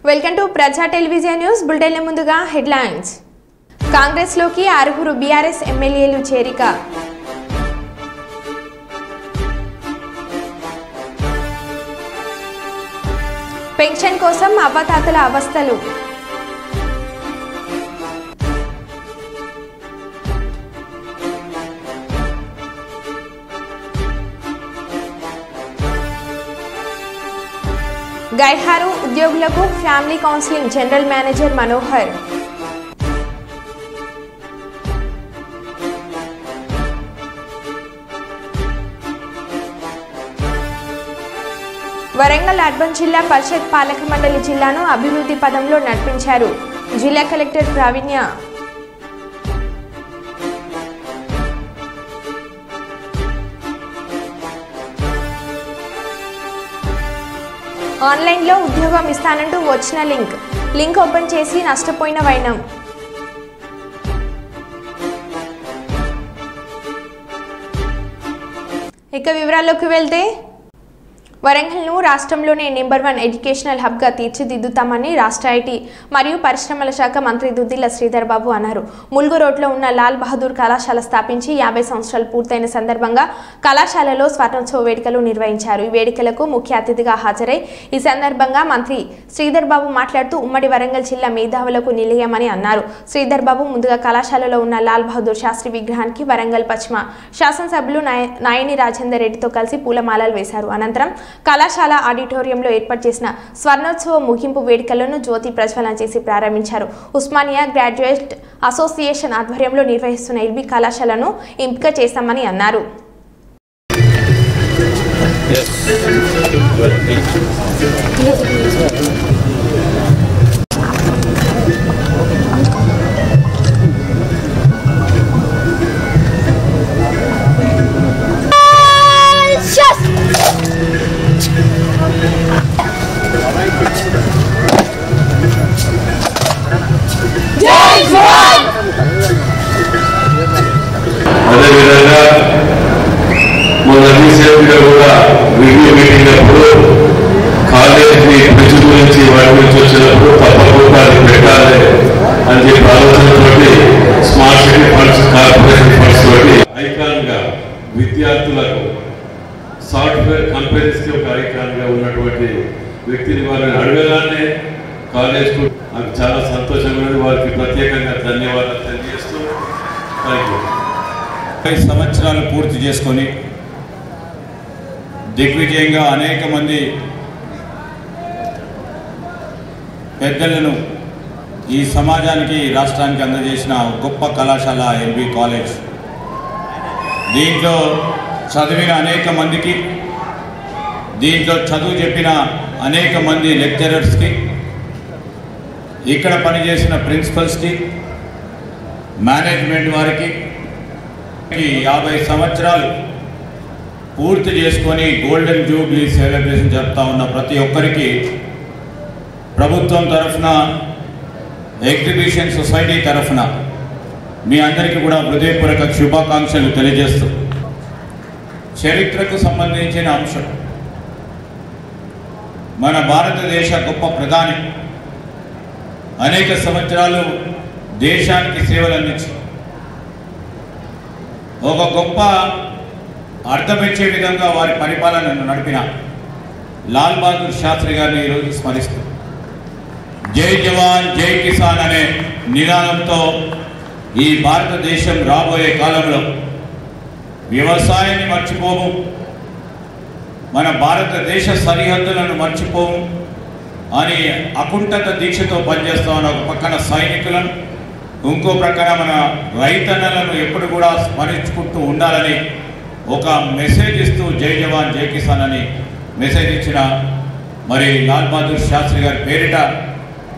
Welcome to ప్రజా television news bulletin ముందుగా headlines. Congress లోకి 6 బీఆర్ఎస్ ఎమ్మెల్యేలు చేరిక. పెన్షన్ కోసం అవ్వతాతల అవస్థలు. గైర్హారు ఉద్యోగులకు family counselling general manager Manohar. Warangal urban జిల్లా పరిషత్ పాలక మండలి జిల్లాను అభివృద్ధి పదంలో నడిపించారు జిల్లా కలెక్టర్ ప్రావీణ్య. ఆన్లైన్లో ఉద్యోగం ఇస్తానంటూ వచ్చిన లింక్ ఓపెన్ చేసి నష్టపోయిన వైనం. ఇక వివరాల్లోకి వెళ్తే వరంగల్ను రాష్ట్రంలోనే నెంబర్ 1 ఎడ్యుకేషనల్ హబ్గా తీర్చిదిద్దుతామని రాష్ట్ర ఐటీ మరియు పరిశ్రమల శాఖ మంత్రి దుద్దిల్ల శ్రీధర్ బాబు అన్నారు. ములుగు రోడ్లో ఉన్న లాల్ బహదూర్ కళాశాల స్థాపించి 50 సంవత్సరాలు పూర్తయిన సందర్భంగా కళాశాలలో స్వర్ణోత్సవ వేడుకలు నిర్వహించారు. ఈ వేడుకలకు ముఖ్య అతిథిగా హాజరై ఈ సందర్భంగా మంత్రి శ్రీధర్ బాబు మాట్లాడుతూ ఉమ్మడి వరంగల్ జిల్లా మేధావులకు నిలయమని అన్నారు. శ్రీధర్ బాబు ముందుగా కళాశాలలో ఉన్న లాల్ బహదూర్ శాస్త్రి విగ్రహానికి వరంగల్ పశ్చిమ శాసనసభ్యులు నాయని రాజేందర్ రెడ్డితో కలిసి పూలమాలలు వేశారు. అనంతరం కళాశాల ఆడిటోరియంలో ఏర్పాటు చేసిన స్వర్ణోత్సవ ముగింపు వేడుకలను జ్యోతి ప్రజ్వలన చేసి ప్రారంభించారు. ఉస్మానియా గ్రాడ్యుయేట్ అసోసియేషన్ ఆధ్వర్యంలో నిర్వహిస్తున్న ఎల్బీ కళాశాలను ఎంపిక చేశామని అన్నారు. అదేవిధంగా మన రీసెంట్గా కూడా రివ్యూ మీటింగ్ అప్పుడు కాలేజీ బ్రిడ్జ్ గురించి వాటి గురించి వచ్చినప్పుడు తప్పకుండా అది పెట్టాలి అని చెప్పి ఆలోచనతోటి smart city funds corporation funds తోటి ఐకాన్ గా విద్యార్థులకు సాఫ్ట్వేర్ కంపెనీస్ కి ఒక ఐకాన్ గా ఉన్నటువంటి వ్యక్తిని వారిని అడగగానే కాలేజ్ కు నాకు చాలా సంతోషంగా ఉన్నది. వారికి ప్రత్యేకంగా ధన్యవాదాలు తెలియజేస్తూ థ్యాంక్ యూ. 5 సంవత్సరాలు పూర్తి చేసుకొని దిగ్విజయంగా అనేక మంది పెద్దలను ఈ సమాజానికి రాష్ట్రానికి అందజేసిన గొప్ప కళాశాల ఎల్బీ కాలేజ్. దీంట్లో చదివిన అనేక మందికి, దీంట్లో చదువు చెప్పిన అనేక మంది లెక్చరర్స్కి, ఇక్కడ పనిచేసిన ప్రిన్సిపల్స్కి, మేనేజ్మెంట్ వారికి 50 సంవత్సరాలు పూర్తి చేసుకొని గోల్డెన్ జూబ్లీ సెలబ్రేషన్ జరుపుతూ ఉన్న ప్రతి ఒక్కరికి ప్రభుత్వం తరఫున, ఎగ్జిబిషన్ సొసైటీ తరఫున మీ అందరికీ కూడా హృదయపూర్వక శుభాకాంక్షలు తెలియజేస్తూ, చరిత్రకు సంబంధించిన అంశం మన భారతదేశ గొప్ప ప్రధాని అనేక సంవత్సరాలు దేశానికి సేవలు అందించి ఒక గొప్ప అర్థమిచ్చే విధంగా వారి పరిపాలనను నడిపిన లాల్ బహదూర్ శాస్త్రి గారిని ఈరోజు స్మరిస్తూ జై జవాన్ జై కిసాన్ అనే నినాదంతో ఈ భారతదేశం రాబోయే కాలంలో వ్యవసాయాన్ని మర్చిపోము, మన భారతదేశ సరిహద్దులను మర్చిపోము అని అకుంఠిత దీక్షతో పనిచేస్తా ఉన్న ఒక పక్కన సైనికులను, ఇంకో ప్రకార మన రైతన్నలను ఎప్పుడు కూడా స్మరించుకుంటూ ఉండాలని ఒక మెసేజ్ ఇస్తూ జై జవాన్ జై కిసాన్ అని మెసేజ్ ఇచ్చిన మరి లాల్ బహదూర్ శాస్త్రి గారి పేరిట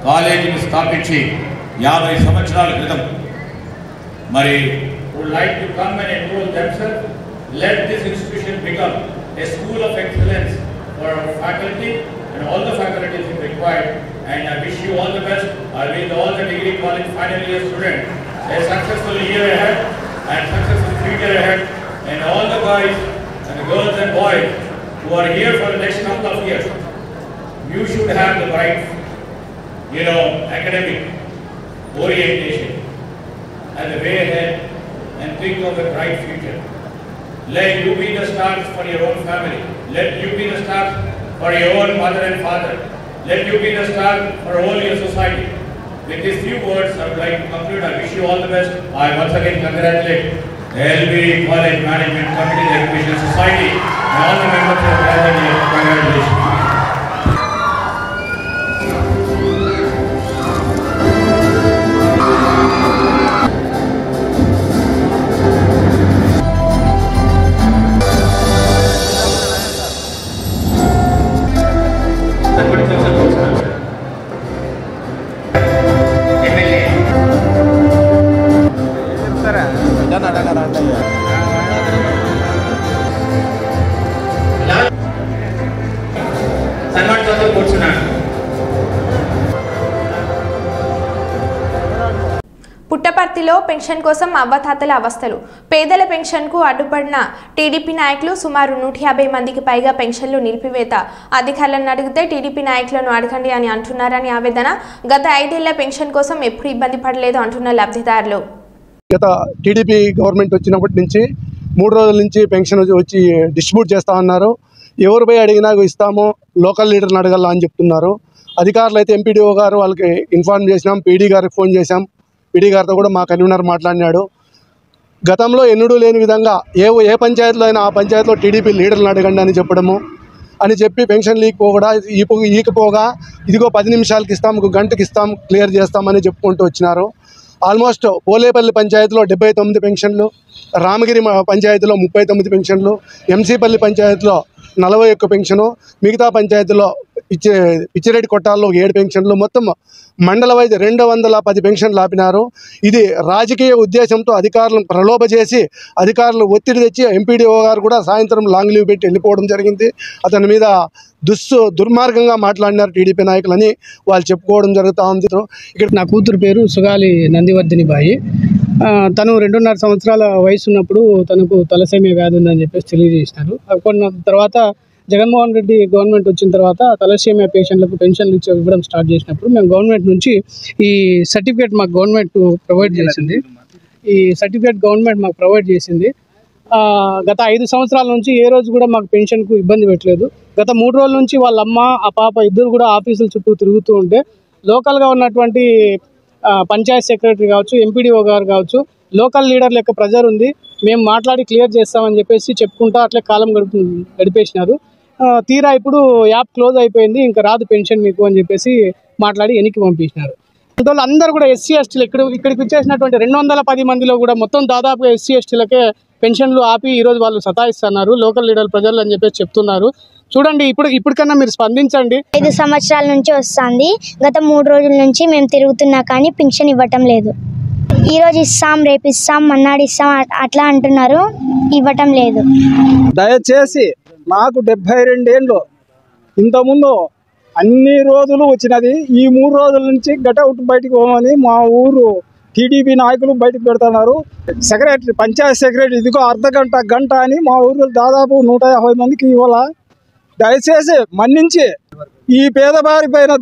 కాలేజీని స్థాపించి 50 సంవత్సరాల క్రితం మరి would like to come and enroll themselves. Let this institution become a school of excellence for our faculty and all the faculties required. And I wish you all the best. I wish all the degree college final year students a successful year ahead and successful future ahead. And all the guys and the girls and boys who are here for the next couple of years, you should have the bright academic orientation and the way ahead and think of a bright future. Let you be the stars for your own family. Let you be the stars for your own mother and father. Let you be the star for all your society. With these few words, I would like to conclude. I wish you all the best. I once again congratulate the LB College Management Committee, the Education Society, and all the members of the present here. Congratulations. పుట్టపర్తిలో pension కోసం అవ్వతాతల అవస్థలు. పేదల పెన్షన్కు అడ్డుపడిన TDP నాయకులు సుమారు 150 మందికి పైగా పెన్షన్లు నిలిపివేత. అధికారులను అడిగితే టీడీపీ నాయకులను అడగండి అని అంటున్నారని ఆవేదన. గత 5 ఏళ్ల పెన్షన్ కోసం ఎప్పుడు ఇబ్బంది పడలేదు అంటున్న లబ్ధిదారులు. గత టీడీపీ గవర్నమెంట్ వచ్చినప్పటి నుంచి 3 రోజుల నుంచి పెన్షన్ వచ్చి డిస్ట్రిబ్యూట్ చేస్తా ఉన్నారు. ఎవరు పోయి అడిగినా ఇస్తాము, లోకల్ లీడర్ని అడగాల అని చెప్తున్నారు. అధికారులు అయితే ఎంపీడీఓ గారు వాళ్ళకి ఇన్ఫార్మ్ చేసినాం, పీడీ గారికి ఫోన్ చేశాం. పీడీ గారితో కూడా మా కన్వీనర్ మాట్లాడినాడు. గతంలో ఎన్నడూ లేని విధంగా ఏ పంచాయతీలో అయినా ఆ పంచాయతీలో టీడీపీ లీడర్లను అడగండి అని చెప్పడము అని చెప్పి పెన్షన్ ఈకపోగా ఇదిగో 10 నిమిషాలకి ఇస్తాం, 1 గంటకి ఇస్తాం, క్లియర్ చేస్తామని చెప్పుకుంటూ వచ్చినారు. ఆల్మోస్ట్ పోలేపల్లి పంచాయతీలో 79 పెన్షన్లు, రామగిరి పంచాయతీలో 39 పెన్షన్లు, ఎంసీపల్లి పంచాయతీలో 41 పెన్షను, మిగతా పంచాయతీలో పిచ్చిరెడ్డి కొట్టాల్లో 7 పెన్షన్లు, మొత్తం మండల వైద్య 210 పెన్షన్లు ఆపినారు. ఇది రాజకీయ ఉద్దేశంతో అధికారులను ప్రలోభ చేసి అధికారులు ఒత్తిడి తెచ్చి ఎంపీడీఓ గారు కూడా సాయంత్రం లాంగ్ లీవ్ పెట్టి వెళ్ళిపోవడం జరిగింది. అతని మీద దుర్మార్గంగా మాట్లాడినారు టీడీపీ నాయకులని వాళ్ళు చెప్పుకోవడం జరుగుతూ ఉంది. ఇక్కడ నా కూతురు పేరు సుగాలి నందివర్ధిని బాయి. తను 2.5 సంవత్సరాల వయసు ఉన్నప్పుడు తనకు తలసేమియా వ్యాధి ఉందని చెప్పేసి తెలియజేసినారు. కొన్న తర్వాత జగన్మోహన్ రెడ్డి గవర్నమెంట్ వచ్చిన తర్వాత తలసేమియా పేషెంట్లకు పెన్షన్లు ఇవ్వడం స్టార్ట్ చేసినప్పుడు మేము గవర్నమెంట్ నుంచి ఈ సర్టిఫికేట్ మాకు గవర్నమెంట్ ప్రొవైడ్ చేసింది. గత 5 సంవత్సరాల నుంచి ఏ రోజు కూడా మాకు పెన్షన్కు ఇబ్బంది పెట్టలేదు. గత 3 రోజుల నుంచి వాళ్ళ అమ్మ ఆ పాప ఇద్దరు కూడా ఆఫీసుల చుట్టూ తిరుగుతూ ఉంటే లోకల్గా ఉన్నటువంటి పంచాయత్ సెక్రటరీ కావచ్చు, ఎంపీడీఓ గారు కావచ్చు, లోకల్ లీడర్ల యొక్క ప్రెజర్ ఉంది, మేము మాట్లాడి క్లియర్ చేస్తామని చెప్పేసి చెప్పుకుంటా అట్లే కాలం గడిపేసినారు. తీరా ఇప్పుడు యాప్ క్లోజ్ అయిపోయింది, ఇంకా రాదు పెన్షన్ మీకు అని చెప్పేసి మాట్లాడి వెనక్కి పంపించినారు. అందువల్ల అందరూ కూడా ఎస్సీ ఎస్టీలు ఇక్కడికి వచ్చేసినటువంటి 210 మందిలో కూడా మొత్తం దాదాపుగా ఎస్సీ ఎస్టీలకే పెన్షన్లు ఆపి ఈరోజు వాళ్ళు సతాయిస్తున్నారు లోకల్ లీడర్ ప్రజలు అని చెప్పేసి చెప్తున్నారు. చూడండి, ఇప్పటికన్నా మీరు స్పందించండి. 5 సంవత్సరాల నుంచి వస్తుంది. గత 3 రోజుల నుంచి మేము తిరుగుతున్నా కానీ పెన్షన్ ఇవ్వటం లేదు. ఈరోజు ఇస్తాం, రేపు ఇస్తాం, మన్నాడు ఇస్తాం అట్లా అంటున్నారు, ఇవ్వటం లేదు. దయచేసి నాకు 72 ఏళ్ళు, ఇంతకుముందు అన్ని రోజులు వచ్చినది. ఈ 3 రోజుల నుంచి గటౌట్ బయటకు పోమని మా ఊరు టీడీపీ నాయకులు బయటకు పెడుతున్నారు. సెక్రటరీ, పంచాయత్ సెక్రటరీ ఇదిగో గంట అని మా ఊరిలో దాదాపు 150 మందికి ఇవ్వాల. దయచేసి మన్నించి ఈ పేదవారి పైన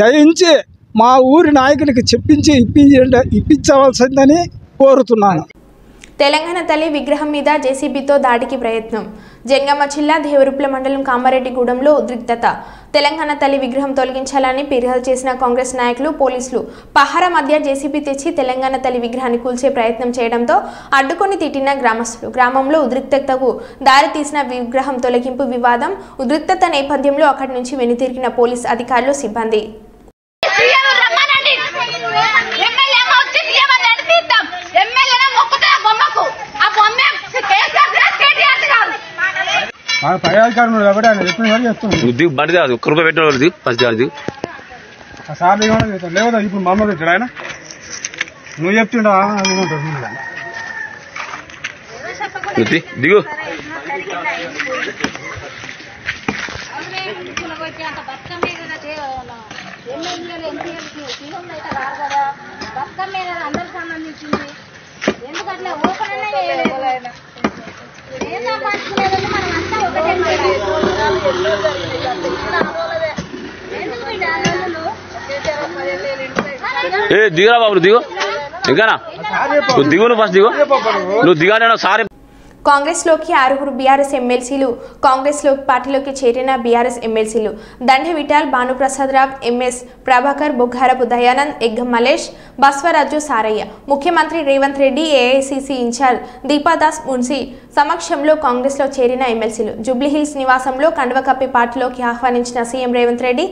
దయించి మా ఊరి నాయకులకి చెప్పించి ఇప్పించవలసిందని కోరుతున్నాను. తెలంగాణ తల్లి విగ్రహం మీద జేసీబీతో దాడికి ప్రయత్నం. జంగమ జిల్లా దేవరుప్ల మండలం కామారెడ్డిగూడెంలో ఉద్రిక్తత. తెలంగాణ తల్లి విగ్రహం తొలగించాలని ఫిర్యాదు చేసిన కాంగ్రెస్ నాయకులు, పోలీసులు పహారా మధ్య జేసీబీ తెచ్చి తెలంగాణ తల్లి విగ్రహాన్ని కూల్చే ప్రయత్నం చేయడంతో అడ్డుకొని తిట్టిన గ్రామస్తులు. గ్రామంలో ఉద్రిక్తతకు దారితీసిన విగ్రహం తొలగింపు వివాదం. ఉద్రిక్తత నేపథ్యంలో అక్కడి నుంచి వెనుతిరిగిన పోలీస్ అధికారులు, సిబ్బంది. బండి కాదు, 1 రూపాయి పెట్టిన లేదా ఇప్పుడు మా అమ్మ పెట్టాడు ఆయన, నువ్వు చెప్తుండా దిగు. అందరికి సంబంధించింది ఎందుకంటే ఓపెన్ ఏం సంపాదించుకునేది మనం అంతా ఒకటే. ఎందుకు ఏ దిగురా బాబు దిగు ఇంకానా నువ్వు దిగు నువ్వు ఫస్ట్ దిగు నువ్వు దిగానే సారీ కాంగ్రెస్లోకి 6 బీఆర్ఎస్ ఎమ్మెల్సీలు కాంగ్రెస్లో పార్టీలోకి చేరిన బీఆర్ఎస్ ఎమ్మెల్సీలు దండె విఠల్ భానుప్రసాద్ రావ్ ఎంఎస్ ప్రభాకర్ బొగ్గారపు దయానంద్ ఎగ్గ మలేష్ బస్వరాజు సారయ్య ముఖ్యమంత్రి రేవంత్ రెడ్డి ఏఐసిసి ఇన్ఛార్జ్ దీపాదాస్ మున్సి సమక్షంలో కాంగ్రెస్లో చేరిన ఎమ్మెల్సీలు జూబ్లీహిల్స్ నివాసంలో కండువ కప్పి పార్టీలోకి ఆహ్వానించిన సీఎం రేవంత్ రెడ్డి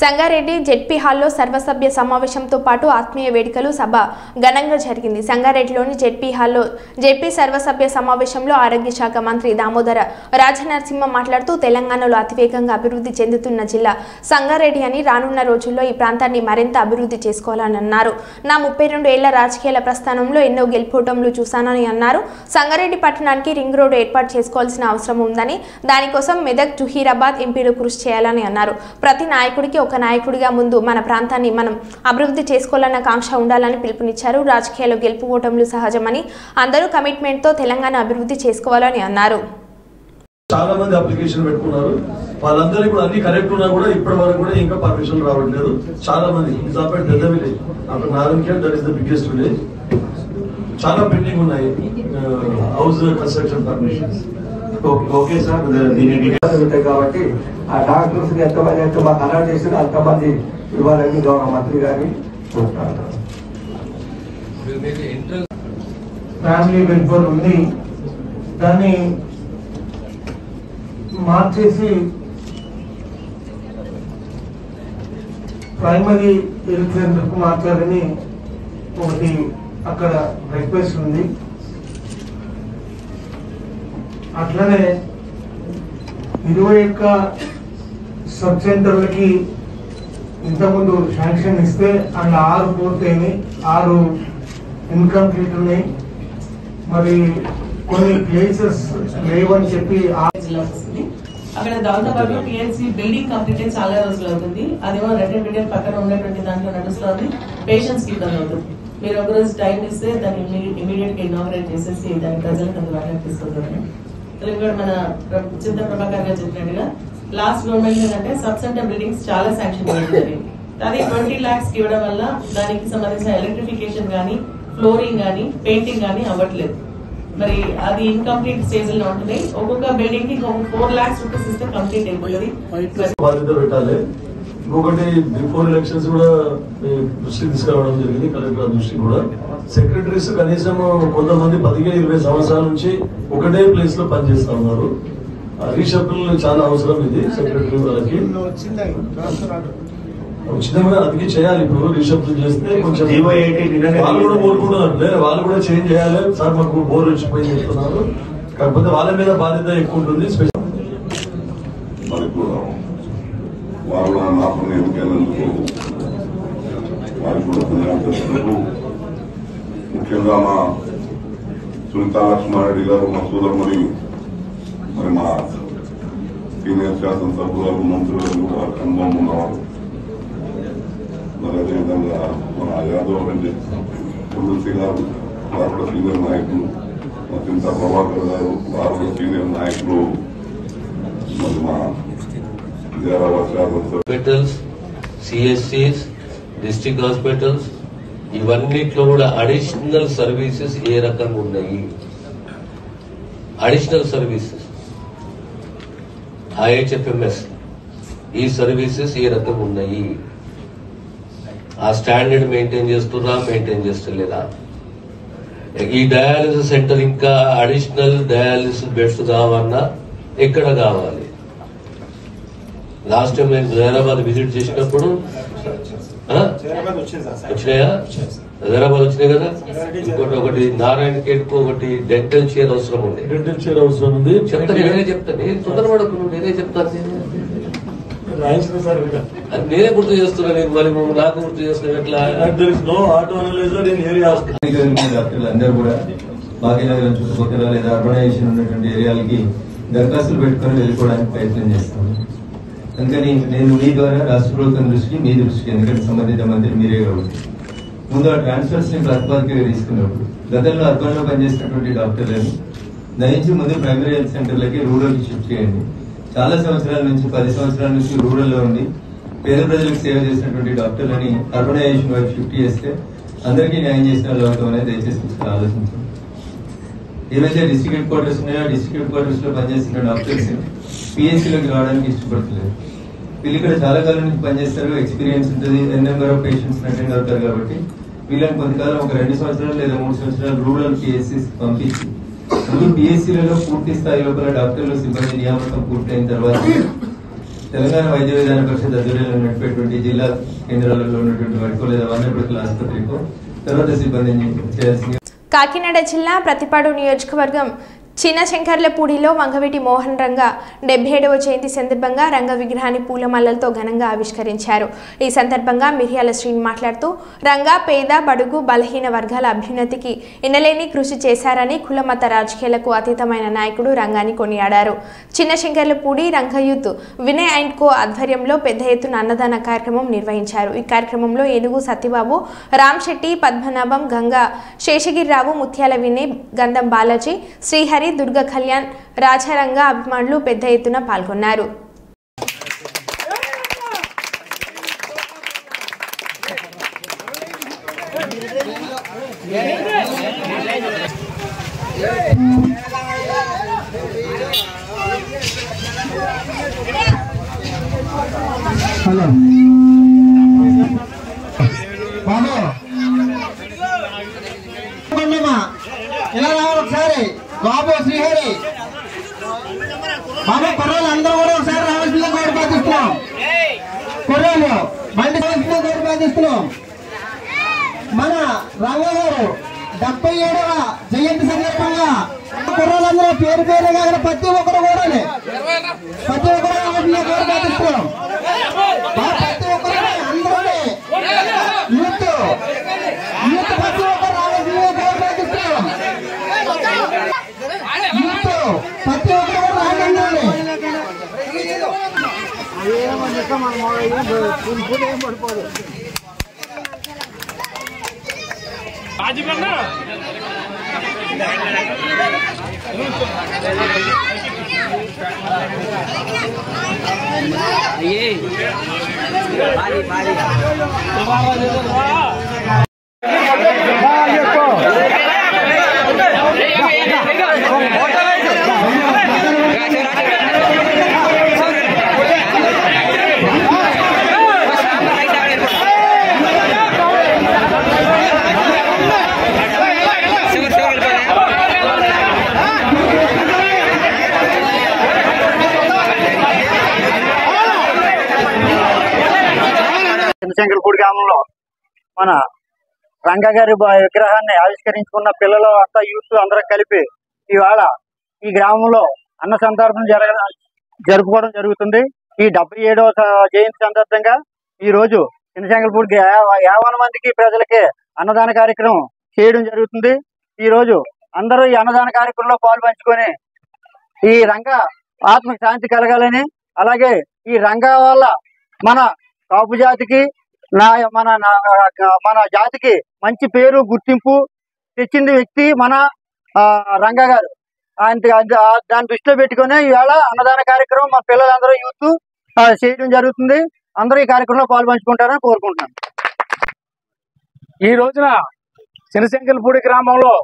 సంగారెడ్డి జెడ్పీ హాల్లో సర్వసభ్య సమావేశంతో పాటు ఆత్మీయ వేడుకలు సభ ఘనంగా జరిగింది. సంగారెడ్డిలోని జెడ్పీ హాల్లో జెడ్పీ సర్వసభ్య సమావేశంలో ఆరోగ్య శాఖ మంత్రి దామోదర రాజనరసింహ మాట్లాడుతూ తెలంగాణలో అతివేగంగా అభివృద్ధి చెందుతున్న జిల్లా సంగారెడ్డి అని రానున్న రోజుల్లో ఈ ప్రాంతాన్ని మరింత అభివృద్ధి చేసుకోవాలని అన్నారు. నా 32 ఏళ్ల రాజకీయాల ప్రస్థానంలో ఎన్నో గెలుపోటములు చూశానని అన్నారు. సంగారెడ్డి పట్టణానికి రింగ్ రోడ్డు ఏర్పాటు చేసుకోవాల్సిన అవసరం ఉందని, దానికోసం మెదక్ జుహీరాబాద్ ఎంపీలు కృషి చేయాలని అన్నారు. ప్రతి నాయకుడికి ఒక నాయకుడిగా ముందు మన ప్రాంతాన్ని మనం అభివృద్ధి చేసుకోవాలన్న కాంక్ష ఉండాలని పిలుపునిచ్చారు. రాజకీయాల్లో గెలుపు ఓటములు సహజమని, అందరూ కమిట్మెంట్ తో తెలంగాణ అభివృద్ధి చేసుకోవాలని అన్నారు. చాలా మంది అప్లికేషన్ పెట్టుకున్నారు, వాళ్ళందరికీ కూడా అన్ని కరెక్ట్ ఉన్నా కూడా ఇప్పటి వరకు కూడా ఇంకా పర్మిషన్ రావట్లేదు. చాలా మంది నిజాంపేట పెద్ద విలేజ్, అక్కడ Narayankhed that is the biggest village, చాలా పెండింగ్ ఉన్నాయి house construction permissions. Okay sir, దీని డీటెయిల్స్ ఉంటాయి కాబట్టి ఆ డాక్టర్స్ ఎంతమంది అయితే మాకు అలర్ట్ చేసిన అంతమంది ఇవ్వాలని గౌరవ మంత్రి గారిని కోరుతాను. ఫ్యామిలీ వెల్ఫేర్ ఉంది, దాన్ని మార్చేసి ప్రైమరీ హెల్త్ సెంటర్ కు మార్చాలని ఒకటి అక్కడ రిక్వెస్ట్ ఉంది. అట్లనే 21 సబ్ సెంటర్లకి ఇంతకుముందు శాంక్షన్ ఇస్తే అందులో 6 పూర్తయినాయి, 6 ఇన్కంప్లీట్ ఉన్నాయి. మరి కొన్ని ప్లేసెస్ లేవని చెప్పి అక్కడ దాంతోపాటు పిఎల్సి బిల్డింగ్ కంప్లీట్ అయి చాలా రోజులు అవుతుంది. అదేమో రెటెండ్ పక్కన ఉన్నటువంటి దాంట్లో నడుస్తుంది, పేషెంట్స్ కి ఇబ్బంది అవుతుంది. మీరు ఒక రోజు టైం ఇస్తే దాన్ని ఇమీడియట్ గా ఇనాగరేట్ చేసేసి దాని ప్రజలకు అందుబాటులోకి తీసుకొద్దామని. ఇక్కడ మన చింత ప్రభాకర్ గారు చెప్పినట్టుగా లాస్ట్ గవర్నమెంట్ ఏంటంటే సబ్ సెంటర్ బిల్డింగ్స్ చాలా శాంక్షన్ చేయడం జరిగింది. అది 20 lakhs కి ఇవ్వడం వల్ల దానికి సంబంధించిన ఎలక్ట్రిఫికేషన్ గానీ, ఫ్లోరింగ్ గానీ, పెయింటింగ్ గానీ అవ్వట్లేదు. మరి అది ఇన్కంప్లీట్ స్టేజ్ లో ఉంటుంది. ఒక్కొక్క బిల్డింగ్ కి 4 lakhs రూపీస్ ఇస్తే కంప్లీట్ అయిపోతుంది. బాధ్యత పెట్టాలి. ఇంకొకటి బిఫోర్ ఎలక్షన్స్ కూడా దృష్టి తీసుకురావడం జరిగింది, కలెక్టర్ దృష్టి కూడా. సెక్రటరీస్ కనీసం కొంతమంది 15-20 సంవత్సరాల నుంచి ఒకటే ప్లేస్ లో పనిచేస్తా ఉన్నారు. రీషఫుల్ చాలా అవసరం ఇది సెక్రటరీ వాళ్ళకి. ఉచితంగా అందుకే చేయాలి. ఇప్పుడు రీషఫుల్ చేస్తే కొంచెం వాళ్ళు కూడా కోరుకుంటున్నారు, లేదు వాళ్ళు కూడా చేంజ్ చేయాలి సార్, మాకు బోర్ వచ్చిపోయి చెప్తున్నారు. కాకపోతే వాళ్ళ మీద బాధ్యత ఎక్కువ ఉంటుంది. వాళ్ళు నాకు ఎన్నికైనందుకు వారికి కూడా ధన్యవాదాలు. ముఖ్యంగా మా సునీతా లక్ష్మారెడ్డి గారు, మా సోదరుమణి, మరి మా సీనియర్ శాసనసభ్యులు, మంత్రులు కూడా అనుభవం ఉన్నవారు. మరి అదేవిధంగా మన యాదవ్ రెడ్డి తులసి గారు, వారు కూడా సీనియర్ నాయకులు, మా చింతా ప్రభాకర్ గారు, వారు కూడా సీనియర్ నాయకులు. మరి మా హాస్పిటల్స్, సిఎస్సిస్, డిస్ట్రిక్ట్ హాస్పిటల్స్, ఇవన్నిట్లో కూడా అడిషనల్ సర్వీసెస్ ఏ రకంగా ఉన్నాయి, అడిషనల్ సర్వీసెస్ IHFMS ఈ సర్వీసెస్ ఏ రకంగా ఉన్నాయి, ఆ స్టాండర్డ్ మెయింటైన్ చేస్తున్నా మెయింటైన్ చేస్తలేదా? ఈ డయాలసిస్ సెంటర్ ఇంకా అడిషనల్ డయాలసిస్ బెడ్స్ కావాలన్నా ఎక్కడ కావాలి? లాస్ట్ టైం నేను హైదరాబాద్ విజిట్ చేసినప్పుడు వచ్చినాయా? హైదరాబాద్ వచ్చినాయి కదా. ఇంకోటి ఒకటి నారాయణ ఖేడ్కు ఒకటి డెంటల్ చైర్ అవసరం ఉంది. డెంటల్ చైర్ అవసరం ఉంది. చెప్తాను, నేనే చెప్తాను. నేను తొందరపడకు, నేనే చెప్తాను. నేనే గుర్తు చేస్తున్నా. నేను మరి నాకు గుర్తు చేస్తున్నా ఎట్లా? డాక్టర్లు అందరూ కూడా భాగ్యనగరం చుట్టుపక్కల లేదా అర్బనైజేషన్ ఉన్నటువంటి ఏరియాలకి దరఖాస్తులు పెట్టుకుని వెళ్ళిపోవడానికి ప్రయత్నం చేస్తాను. అందుకని నేను మీ ద్వారా రాష్ట్ర ప్రభుత్వం దృష్టికి, మీ దృష్టికి, ఎందుకంటే సంబంధిత మంత్రి మీరే కాబట్టి, ముందు ఆ ట్రాన్స్ఫర్స్ ని ప్రతిపాదికగా తీసుకున్నప్పుడు గతంలో అర్బన్ లో పనిచేసినటువంటి డాక్టర్లను దయించి ముందు ప్రైమరీ హెల్త్ సెంటర్లకి రూరల్ కి షిఫ్ట్ చేయండి. చాలా సంవత్సరాల నుంచి 10 సంవత్సరాల నుంచి రూరల్ లో ఉండి పేద ప్రజలకు సేవ చేసినటువంటి డాక్టర్లని అర్బనైజేషన్ వైపు షిఫ్ట్ చేస్తే అందరికీ న్యాయం చేసిన వాళ్ళు అవడం అనేది దయచేసి ఆలోచించండి. ఏవైతే డిస్ట్రిక్ట్ హెడ్ క్వార్టర్స్ ఉన్నాయో డిస్ట్రిక్ట్ హెడ్ క్వార్టర్స్ లో పనిచేస్తున్న డాక్టర్స్ పిహెచ్సిలోకి రావడానికి ఇష్టపడతలేదు. వీళ్ళు ఇక్కడ చాలా కాలం నుంచి పనిచేస్తారు, ఎక్స్పీరియన్స్ ఉంటుంది, నెంబర్ ఆఫ్ పేషెంట్స్ అటెండ్ అవుతారు. కాబట్టి వీళ్ళని కొంతకాలం ఒక 2 సంవత్సరాలు లేదా 3 సంవత్సరాలు రూరల్ పిహెచ్సిస్ పంపించి ముందు పిహెచ్సిలలో పూర్తి స్థాయి లోపల డాక్టర్లు సిబ్బంది నియామకం పూర్తయిన తర్వాత తెలంగాణ వైద్య విధాన పరిషత్ ఆధ్వర్యంలో ఉన్నటువంటి జిల్లా కేంద్రాలలో ఉన్నటువంటి వాటికో లేదా వనపర్తి ఆసుపత్రికో తర్వాత సిబ్బందిని చేయాల్సింది. కాకినాడ జిల్లా ప్రతిపాడు నియోజకవర్గం చిన్నశంకర్లపూడిలో వంగవీటి మోహన్ రంగ 77వ జయంతి సందర్భంగా రంగ విగ్రహాన్ని పూలమాలలతో ఘనంగా ఆవిష్కరించారు. ఈ సందర్భంగా మిర్యాల శ్రీని మాట్లాడుతూ రంగ పేద, బడుగు, బలహీన వర్గాల అభ్యున్నతికి ఎనలేని కృషి చేశారని, కులమత రాజకీయాలకు అతీతమైన నాయకుడు రంగాన్ని కొనియాడారు. చిన్నశంకర్లపూడి రంగ యూత్ వినయ్ అండ్ కో ఆధ్వర్యంలో పెద్ద ఎత్తున అన్నదాన కార్యక్రమం నిర్వహించారు. ఈ కార్యక్రమంలో ఏనుగు సత్యబాబు, రామ్ శెట్టి, పద్మనాభం, గంగా శేషగిరిరావు, ముత్యాల వినయ్, గంధం బాలాజీ, శ్రీహరి, దుర్గ కళ్యాణ్, రాజారంగ అభిమానులు పెద్ద ఎత్తున పాల్గొన్నారు. హలో ఇలా రావాలి ఒకసారి. బాబు, శ్రీహరి, బాబు, కుర్రాళ్ళు అందరూ కూడా ఒకసారి రావాల్సిందిగా కోరిపాదిస్తున్నాం. కుర్రాళ్ళు బండి రావాల్సిందిగా కోరిపాదిస్తున్నాం. మన రంగగారు 77వ జయంతి సందర్భంగా కుర్రాళ్ళందరూ పేరు పేరుగా ప్రతి ఒక్కరు కూడా రావాల్సిందిగా కోరిపాదిస్తున్నాం. ప్రతి ఒక్కరు అందరూ యూత్ ప్రతి ఒక్కరు రావాల్సిందిగా కోరిపాదిస్తున్నాం. ప్రతి ఒక్కరు రాగండి. ఏం పడిపోదు. చిన్నశంకరపూడి గ్రామంలో మన రంగగారి విగ్రహాన్ని ఆవిష్కరించుకున్న పిల్లలు అంతా యూత్ అందరూ కలిపి ఇవాళ ఈ గ్రామంలో అన్న సందర్భం జరుపుకోవడం జరుగుతుంది. ఈ 77వ జయంతి సందర్భంగా ఈ రోజు చిన్నశంకరపూడి 50 మందికి ప్రజలకి అన్నదాన కార్యక్రమం చేయడం జరుగుతుంది. ఈ రోజు అందరూ ఈ అన్నదాన కార్యక్రమంలో పాలు పంచుకొని ఈ రంగ ఆత్మకు శాంతి కలగాలని, అలాగే ఈ రంగ వల్ల మన కాపు జాతికి మన జాతికి మంచి పేరు గుర్తింపు తెచ్చింది వ్యక్తి మన రంగ గారు. దాన్ని దృష్టిలో పెట్టుకుని ఇవాళ అన్నదాన కార్యక్రమం మా పిల్లలందరూ యూత్ చేయడం జరుగుతుంది. అందరూ ఈ కార్యక్రమంలో పాల్పంచుకుంటారని కోరుకుంటున్నాను. ఈ రోజున చిన్నశంకరపూడి గ్రామంలో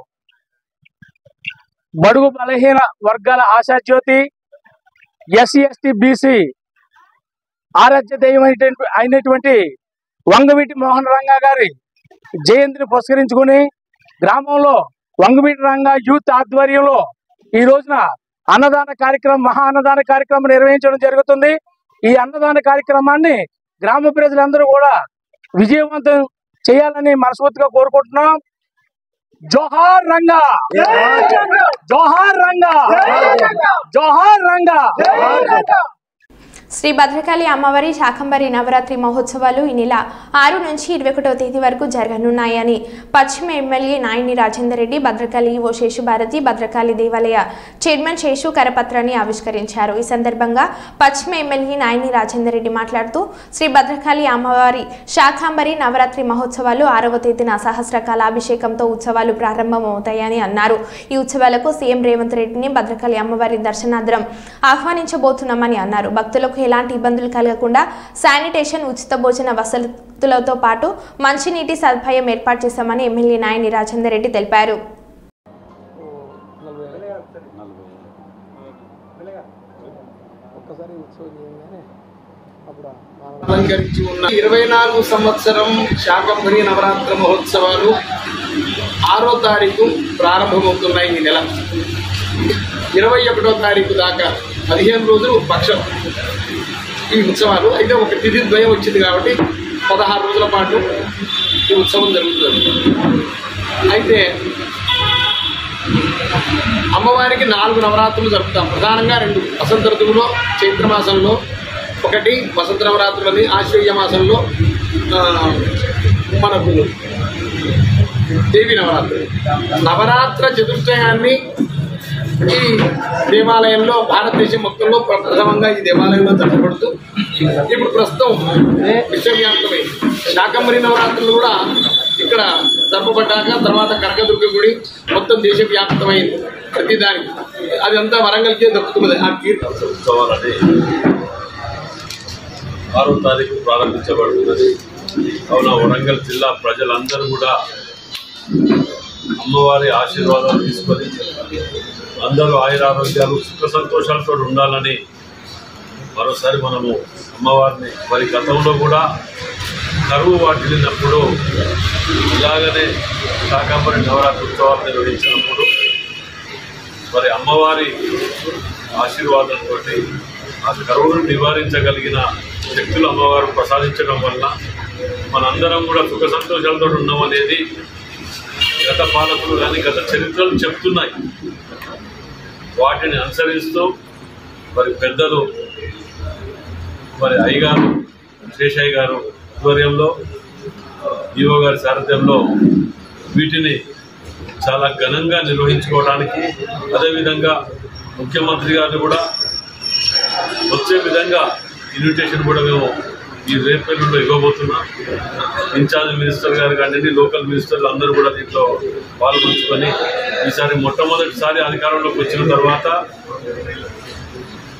బడుగు బలహీన వర్గాల ఆశాజ్యోతి, ఎస్సీ ఎస్టీ బీసీ ఆరాధ్య దైవం అయినటువంటి వంగవీటి మోహన్ రంగా గారి జయంతిని పురస్కరించుకుని గ్రామంలో వంగవీటి రంగా యూత్ ఆధ్వర్యంలో ఈ రోజున అన్నదాన కార్యక్రమం, మహా అన్నదాన కార్యక్రమం నిర్వహించడం జరుగుతుంది. ఈ అన్నదాన కార్యక్రమాన్ని గ్రామ ప్రజలందరూ కూడా విజయవంతం చేయాలని మనస్ఫూర్తిగా కోరుకుంటున్నాం. జోహార్ రంగా, జోహార్ రంగా, జోహార్ రంగా. శ్రీ భద్రకాళి అమ్మవారి శాకంబరి నవరాత్రి మహోత్సవాలు ఈ నెల 6 నుంచి 21వ తేదీ వరకు జరగనున్నాయని పశ్చిమ ఎమ్మెల్యే నాయని రాజేందర్ రెడ్డి, భద్రకాళి ఓ శేషుభారతి భద్రకాళి దేవాలయ చైర్మన్ శేషు కరపత్రాన్ని ఆవిష్కరించారు. ఈ సందర్భంగా పశ్చిమ ఎమ్మెల్యే నాయని రాజేందర్ రెడ్డి మాట్లాడుతూ శ్రీ భద్రకాళి అమ్మవారి శాకంబరి నవరాత్రి మహోత్సవాలు 6వ తేదీన సహస్రకాల అభిషేకంతో ఉత్సవాలు ప్రారంభమవుతాయని అన్నారు. ఈ ఉత్సవాలకు సీఎం రేవంత్ రెడ్డిని భద్రకాళి అమ్మవారి దర్శనార్థం ఆహ్వానించబోతున్నామని అన్నారు. భక్తులకు ఎలాంటి ఇబ్బందులు కలగకుండా శానిటేషన్, ఉచిత భోజన వసతులతో పాటు మంచినీటి సదుపాయం ఏర్పాటు చేశామని ఎమ్మెల్యే నాయని రాజేందర్ రెడ్డి తెలిపారు. అలంకరించి ఉన్న 24 సంవత్సరం శాకంబరి నవరాత్రి మహోత్సవాలు 6వ తారీఖు ప్రారంభమవుతున్నాయి. ఈ నెల 21వ తారీఖు దాకా 15 రోజులు పక్షం ఈ ఉత్సవాలు. అయితే ఒక తిథి ద్వయం వచ్చింది కాబట్టి 16 రోజుల పాటు ఈ ఉత్సవం జరుగుతుంది. అయితే అమ్మవారికి 4 నవరాత్రులు జరుపుతాం. ప్రధానంగా 2 వసంత ఋతువులో చైత్రమాసంలో, 1 వసంత నవరాత్రులని ఆశ్వయుజ మాసంలో మనకు దేవి నవరాత్రి. నవరాత్ర చతుర్థయాన్ని ఈ దేవాలయంలో భారతదేశం మొత్తంలో ప్రథమంగా ఈ దేవాలయంలో జరపబడుతూ ఇప్పుడు ప్రస్తుతం విశ్వవ్యాప్తమై శాకంబరి నవరాత్రులు కూడా ఇక్కడ జరపబడ్డాక తర్వాత కనకదుర్గ గుడి మొత్తం దేశవ్యాప్తమైంది. ప్రతిదానికి అదంతా వరంగల్కే దక్కుతున్నది. ఆ ఉత్సవాలని 6వ తారీఖు ప్రారంభించబడుతున్నది. కావున వరంగల్ జిల్లా ప్రజలందరూ కూడా అమ్మవారి ఆశీర్వాదాలు తీసుకొని అందరూ ఆయురారోగ్యాలు, సుఖ సంతోషాలతో ఉండాలని మరోసారి మనము అమ్మవారిని, మరి గతంలో కూడా కరువు వాటిల్లినప్పుడు ఇలాగనే శాకంబరి నవరాత్రి ఉత్సవాలు నిర్వహించినప్పుడు మరి అమ్మవారి ఆశీర్వాదంతో ఆ కరువును నివారించగలిగిన శక్తులు అమ్మవారు ప్రసాదించడం వలన మనందరం కూడా సుఖ సంతోషాలతో ఉన్నాం అనేది గత పాలకులు కానీ గత చరిత్రలు చెప్తున్నాయి. వాటిని అనుసరిస్తూ మరి పెద్దలు మరి అయ్యగారు శేషయ్య గారు ఆధ్వర్యంలో, ఈవో గారి సారథ్యంలో వీటిని చాలా ఘనంగా నిర్వహించుకోవడానికి, అదేవిధంగా ముఖ్యమంత్రి గారిని కూడా వచ్చే విధంగా ఇన్విటేషన్ కూడా మేము ఈ రేపల్లిలో ఇవ్వబోతున్నాం. ఇన్ఛార్జ్ మినిస్టర్ గారు కానీ లోకల్ మినిస్టర్లు అందరూ కూడా దీంట్లో పాల్గొంచుకొని ఈసారి మొట్టమొదటిసారి అధికారంలోకి వచ్చిన తర్వాత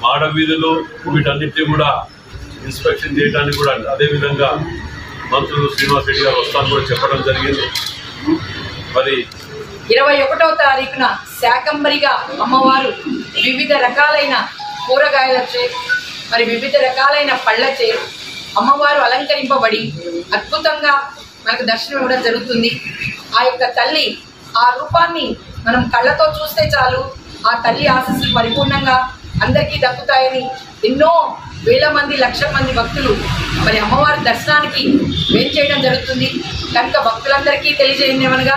మాడ వీధులు వీటన్నిటినీ కూడా ఇన్స్పెక్షన్ చేయడానికి కూడా అదేవిధంగా మంత్రులు శ్రీనివాస్ రెడ్డి గారు వస్తాను కూడా చెప్పడం జరిగింది. మరి 21వ తారీఖున శాకంబరిగా అమ్మవారు వివిధ రకాలైన కూరగాయలచే, మరి వివిధ రకాలైన పళ్ళచే అమ్మవారు అలంకరింపబడి అద్భుతంగా మనకు దర్శనం ఇవ్వడం జరుగుతుంది. ఆ యొక్క తల్లి ఆ రూపాన్ని మనం కళ్ళతో చూస్తే చాలు, ఆ తల్లి ఆశీస్సులు పరిపూర్ణంగా అందరికీ దక్కుతాయని ఎన్నో వేల మంది, లక్షల మంది భక్తులు మరి అమ్మవారి దర్శనానికి వేంచేయడం జరుగుతుంది. కనుక భక్తులందరికీ తెలియజేయమనగా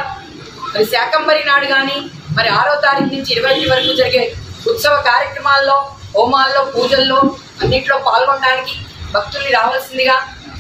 మరి శాకంబరి నాడు కానీ మరి 6వ తారీఖు నుంచి 20 వరకు జరిగే ఉత్సవ కార్యక్రమాల్లో, హోమాల్లో, పూజల్లో అన్నింటిలో పాల్గొనడానికి భక్తుల్ని రావాల్సిందిగా,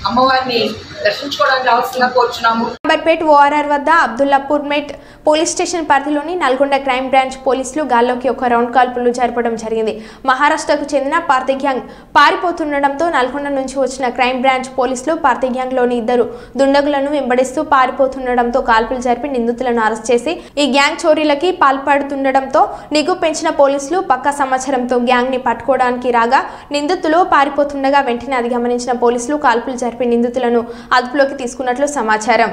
అమ్మవారిని దర్శించుకోవడానికి రావాల్సిందిగా కోరుచున్నాము. అంబర్పేట్ ఓఆర్ఆర్ వద్ద అబ్దుల్లాపూర్ మెట్ పోలీస్ స్టేషన్ పరిధిలోని నల్గొండ క్రైమ్ బ్రాంచ్ పోలీసులు గాల్లోకి ఒక రౌండ్ కాల్పులు జరపడం జరిగింది. మహారాష్ట్రకు చెందిన పార్టీ గ్యాంగ్ పారిపోతుండటంతో నల్గొండ నుంచి వచ్చిన క్రైమ్ బ్రాంచ్ పోలీసులు పార్టీ గ్యాంగ్లోని 2 దుండగులను వెంబడిస్తూ పారిపోతుండటంతో కాల్పులు జరిపి నిందితులను అరెస్ట్ చేసి ఈ గ్యాంగ్ చోరీలకి పాల్పడుతుండటంతో నిఘు పెంచిన పోలీసులు పక్కా సమాచారంతో గ్యాంగ్ ని పట్టుకోవడానికి రాగా నిందితులు పారిపోతుండగా వెంటనే అది గమనించిన పోలీసులు కాల్పులు జరిపి నిందితులను అదుపులోకి తీసుకున్నట్లు సమాచారం.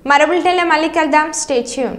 మరో బులెటిన్లో మళ్ళీ కలుద్దాం. Stay tune.